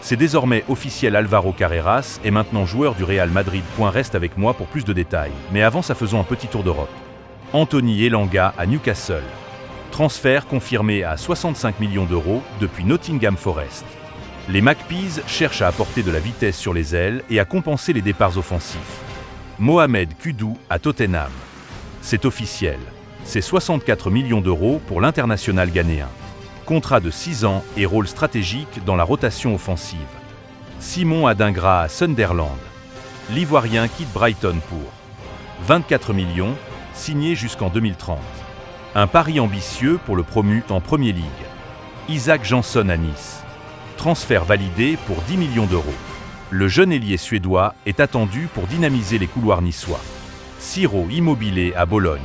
C'est désormais officiel, Álvaro Carreras est maintenant joueur du Real Madrid. Reste avec moi pour plus de détails. Mais avant ça, faisons un petit tour d'Europe. Anthony Elanga à Newcastle. Transfert confirmé à 65 millions d'euros depuis Nottingham Forest. Les Magpies cherchent à apporter de la vitesse sur les ailes et à compenser les départs offensifs. Mohamed Kudus à Tottenham. C'est officiel. C'est 64 millions d'euros pour l'international ghanéen. Contrat de 6 ans et rôle stratégique dans la rotation offensive. Simon Adingra à Sunderland. L'Ivoirien quitte Brighton pour 24 millions, signé jusqu'en 2030. Un pari ambitieux pour le promu en Premier League. Isaac Jansson à Nice. Transfert validé pour 10 millions d'euros. Le jeune ailier suédois est attendu pour dynamiser les couloirs niçois. Ciro Immobile à Bologne.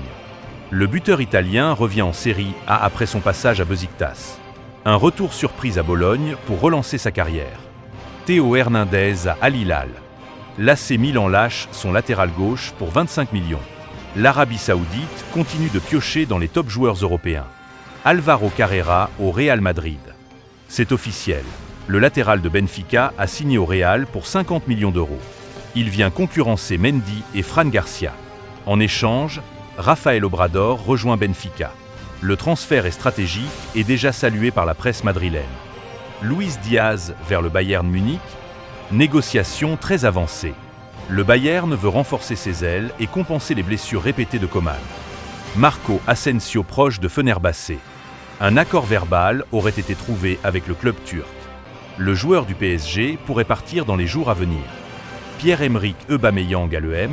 Le buteur italien revient en Série A après son passage à Besiktas. Un retour surprise à Bologne pour relancer sa carrière. Théo Hernandez à Al Hilal. L'AC Milan lâche son latéral gauche pour 25 millions. L'Arabie Saoudite continue de piocher dans les top joueurs européens. Álvaro Carreras au Real Madrid. C'est officiel. Le latéral de Benfica a signé au Real pour 50 millions d'euros. Il vient concurrencer Mendy et Fran Garcia. En échange, Rafael Obrador rejoint Benfica. Le transfert est stratégique et déjà salué par la presse madrilène. Luis Diaz vers le Bayern Munich. Négociation très avancée. Le Bayern veut renforcer ses ailes et compenser les blessures répétées de Coman. Marco Asensio proche de Fenerbahçe. Un accord verbal aurait été trouvé avec le club turc. Le joueur du PSG pourrait partir dans les jours à venir. Pierre-Emerick Aubameyang à l'EM.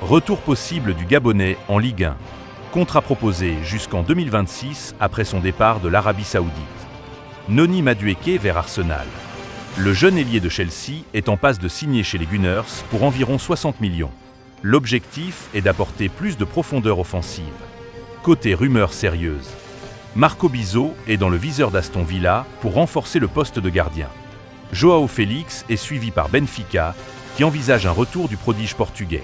Retour possible du Gabonais en Ligue 1. Contrat proposé jusqu'en 2026 après son départ de l'Arabie Saoudite. Noni Madueke vers Arsenal. Le jeune ailier de Chelsea est en passe de signer chez les Gunners pour environ 60 millions. L'objectif est d'apporter plus de profondeur offensive. Côté rumeurs sérieuses. Marco Bizot est dans le viseur d'Aston Villa pour renforcer le poste de gardien. Joao Félix est suivi par Benfica qui envisage un retour du prodige portugais.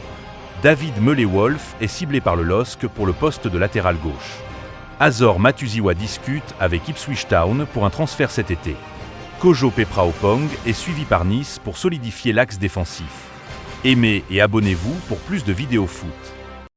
David Meulé-Wolf est ciblé par le LOSC pour le poste de latéral gauche. Azor Matuziwa discute avec Ipswich Town pour un transfert cet été. Kojo Pepraopong est suivi par Nice pour solidifier l'axe défensif. Aimez et abonnez-vous pour plus de vidéos foot.